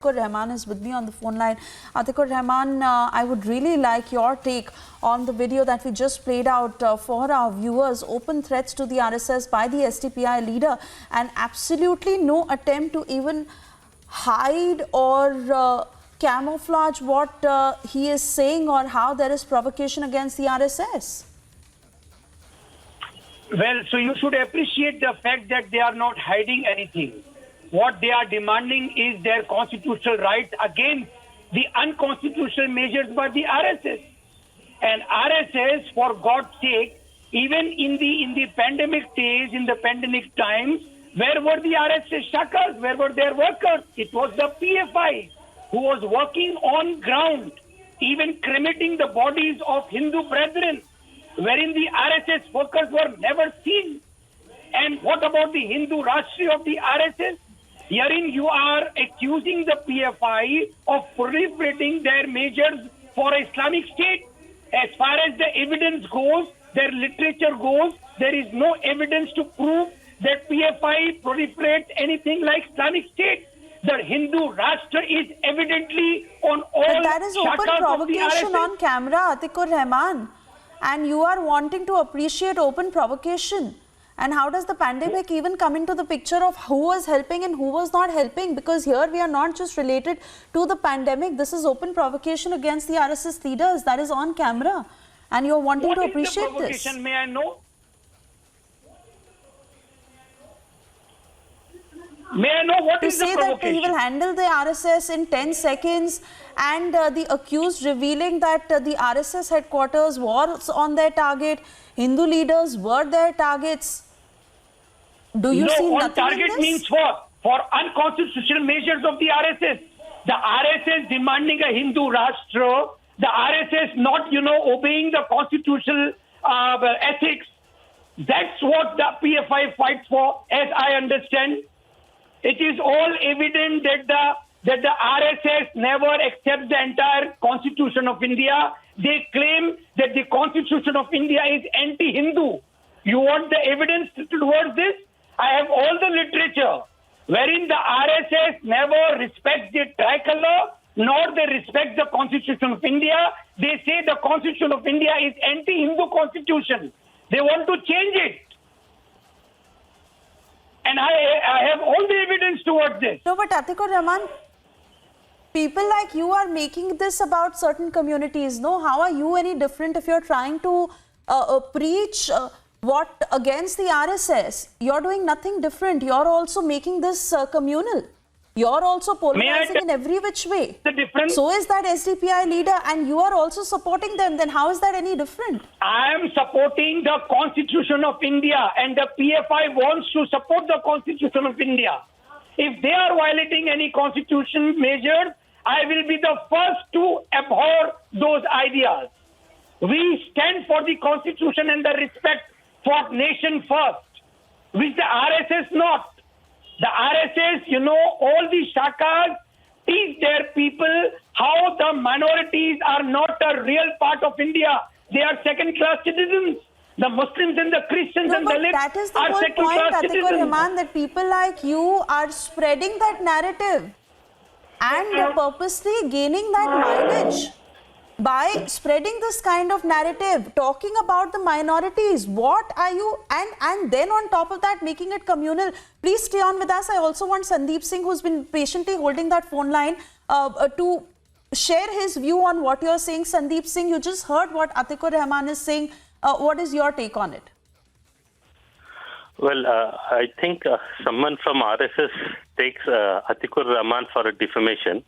Rehman is with me on the phone line. Atiq Rehman, I would really like your take on the video that we just played out for our viewers. Open threats to the RSS by the SDPI leader and absolutely no attempt to even hide or camouflage what he is saying or how there is provocation against the RSS. Well, so you should appreciate the fact that they are not hiding anything. What they are demanding is their constitutional rights against the unconstitutional measures by the RSS. And RSS, for God's sake, even in the pandemic days, in the pandemic times, where were the RSS shakas? Where were their workers? It was the PFI who was working on ground, even cremating the bodies of Hindu brethren, wherein the RSS workers were never seen. And what about the Hindu Rashtriya of the RSS? Herein you are accusing the PFI of proliferating their measures for Islamic State. As far as the evidence goes, their literature goes, there is no evidence to prove that PFI proliferates anything like Islamic State. The Hindu Rashtra is evidently on all but that is open provocation on camera, Atiq Rehman. And you are wanting to appreciate open provocation. And how does the pandemic even come into the picture of who was helping and who was not helping? Because here we are not just related to the pandemic. This is open provocation against the RSS leaders. That is on camera. And you are wanting to appreciate this. May I know? May I know what is the provocation? To say that he will handle the RSS in 10 seconds and the accused revealing that the RSS headquarters was on their target, Hindu leaders were their targets. Do you see nothing target in this? Means for unconstitutional measures of the RSS. The RSS demanding a Hindu Rashtra, the RSS not, obeying the constitutional ethics. That's what the PFI fights for, as I understand. It is all evident that the RSS never accepts the entire Constitution of India. They claim that the Constitution of India is anti-Hindu. You want the evidence towards this? I have all the literature wherein the RSS never respects the tricolor, nor they respect the Constitution of India. They say the Constitution of India is anti-Hindu constitution. They want to change it. And I have all the evidence towards this. No, but Atiq Rehman, people like you are making this about certain communities. No, how are you any different if you're trying to preach what against the RSS? You're doing nothing different. You're also making this communal. You're also polarizing in every which way. The difference? So is that SDPI leader, and you are also supporting them. Then how is that any different? I am supporting the Constitution of India, and the PFI wants to support the Constitution of India. If they are violating any constitution measures, I will be the first to abhor those ideas. We stand for the Constitution and the respect for nation first, which the RSS not. The RSS, all the shakas teach their people how the minorities are not a real part of India. They are second-class citizens. The Muslims and the Christians and the Dalits that is the are whole second-class point, citizens. Atiq Rehman, that people like you are spreading that narrative and purposely gaining that mileage by spreading this kind of narrative, talking about the minorities. What are you, and then on top of that, making it communal. Please stay on with us. I also want Sandeep Singh, who's been patiently holding that phone line, to share his view on what you're saying. Sandeep Singh, you just heard what Atiq Rehman is saying. What is your take on it? Well, I think someone from RSS takes Atiq Rehman for a defamation.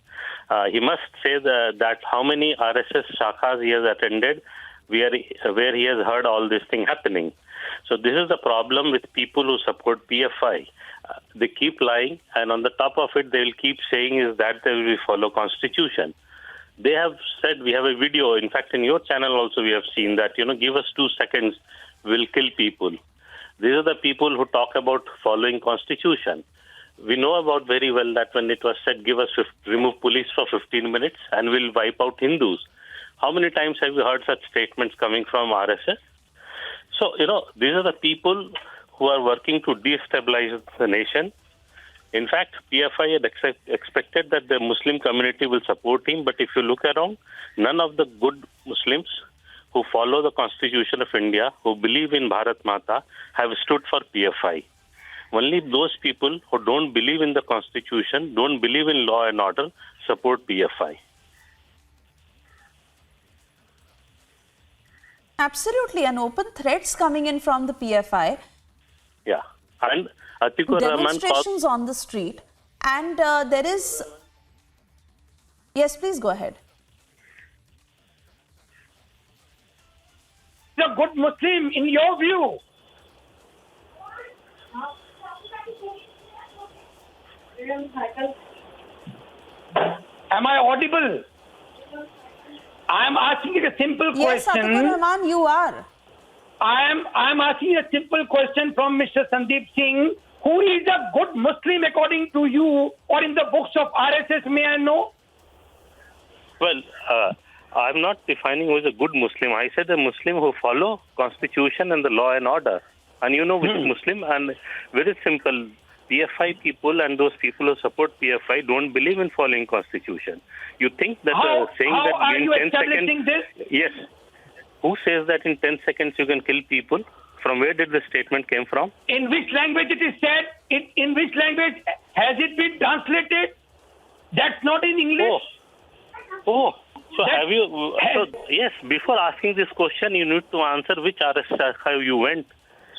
He must say that how many RSS shakas he has attended where he has heard all this thing happening. So this is the problem with people who support PFI. They keep lying, and on the top of it, they will keep saying is that they will follow Constitution. They have said, we have a video, in fact, in your channel also we have seen that, give us 2 seconds, we'll kill people. These are the people who talk about following Constitution. We know about very well that when it was said, remove police for 15 minutes and we'll wipe out Hindus. How many times have you heard such statements coming from RSS? So, these are the people who are working to destabilize the nation. In fact, PFI had expected that the Muslim community will support him, but if you look around, none of the good Muslims who follow the Constitution of India, who believe in Bharat Mata, have stood for PFI. Only those people who don't believe in the Constitution, don't believe in law and order, support PFI. Absolutely, and open threats coming in from the PFI. Yeah, and Atiq Rehman demonstrations on the street, and there is. Yes, please go ahead. The good Muslim, in your view? Am I audible? I am asking a simple Yes, question. Atiq Rehman, you are. I am asking a simple question from Mr. Sandeep Singh. Who is a good Muslim according to you, or in the books of RSS? May I know? Well, I'm not defining who is a good Muslim. I said a Muslim who follow Constitution and the law and order. And you know which is Muslim? And very simple. PFI people and those people who support PFI don't believe in following Constitution. You think that saying how that are in you 10 establishing seconds... this? Yes. Who says that in 10 seconds you can kill people? From where did the statement came from? In which language it is said? In which language has it been translated? That's not in English. So have you... yes, before asking this question, you need to answer which RSS you went,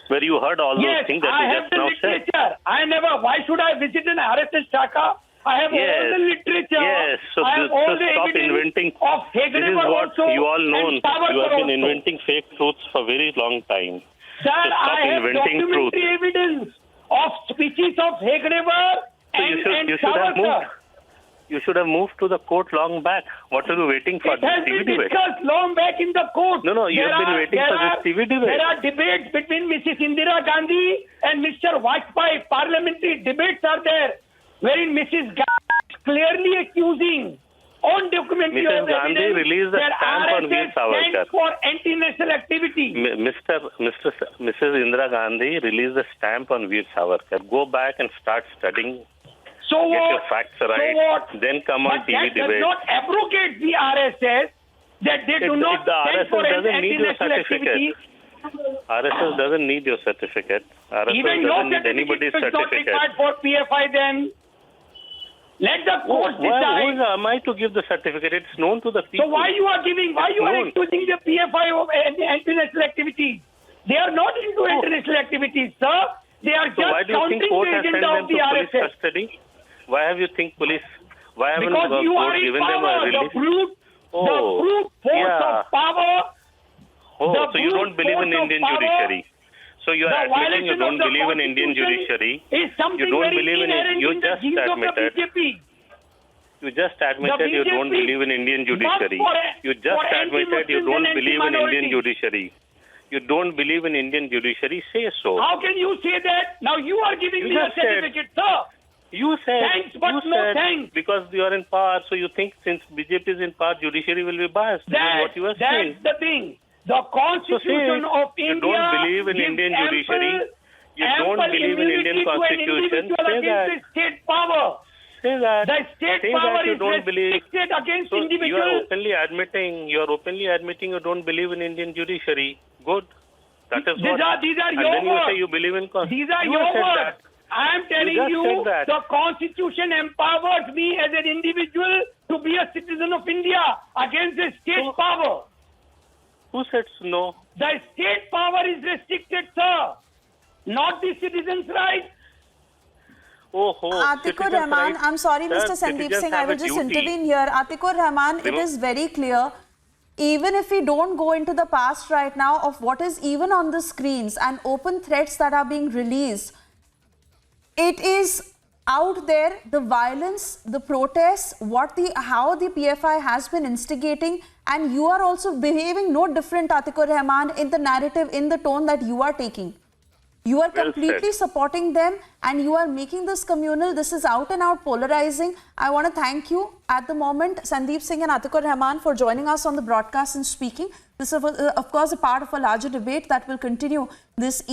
where you heard all those things that you just now said. I never. Why should I visit an RSS Shaka? I have all the literature. Yes, so I have all the stop evidence inventing. of This is what you all know. You have been inventing fake truths for a very long time. Sir, so stop I have inventing documentary evidence of speeches of Hegrevar and you should have moved. You should have moved to the court long back. What are you waiting for? It has been discussed long back in the court. No, you have been waiting for this TV debate. There are debates between Mrs. Indira Gandhi and Mr. Vajpayee. Parliamentary debates are there, wherein Mrs. Gandhi is clearly accusing on documentary Mrs. Gandhi released a stamp on Veer Savarkar. For anti-national activity. Mrs. Indira Gandhi released a stamp on Veer Savarkar. Go back and start studying. So Get what? your facts right. So what? Then come on but TV that debate. does not abrogate the RSS that they do not stand for anti-national activity. RSS doesn't need your certificate. RSS Even your doesn't need anybody's certificate is not certificate. required for PFI then. Let the court decide. Who am I to give the certificate? It's known to the people. So why you are accusing the PFI of anti-national activities? They are not into international activities, sir. They are just countering the agenda of the RSS. Custody? Why have you think police? Why haven't because the you court are in given them a power. release? The brute force of power. So you don't believe in Indian judiciary. So you are admitting you don't believe in Indian judiciary. You don't believe in it. You just admitted. You just admitted you don't believe in Indian judiciary. You just admitted you don't believe in Indian judiciary. You don't believe in Indian judiciary. Say so. How can you say that? Now you are giving me a certificate, sir. You said, thanks, but no thanks. Because you are in power, so you think since BJP is in power, judiciary will be biased. This is what you are saying. That's the thing. The Constitution of India. You don't believe in Indian judiciary. You don't believe in Indian Constitution. Say that. The state power. Say that. The state power you don't believe. Against so individuals. You are openly admitting you don't believe in Indian judiciary. Good. That is what. These are and your then words. You say you believe in Constitution. These are your words. I am telling you, the Constitution empowers me as an individual to be a citizen of India against the state power. Who said no? The state power is restricted, sir. Not the citizen's right. Atiq Rehman, I'm sorry, Mr. Sandeep Singh, I will just intervene here. Atiq Rehman, it is very clear. Even if we don't go into the past right now of what is even on the screens and open threats that are being released, it is out there, the violence, the protests, how the PFI has been instigating, and you are also behaving no different, Atiq Rehman, in the narrative, in the tone that you are taking. You are completely supporting them and you are making this communal. This is out and out polarizing. I want to thank you at the moment, Sandeep Singh and Atiq Rehman, for joining us on the broadcast and speaking. This is, of course, a part of a larger debate that will continue this evening.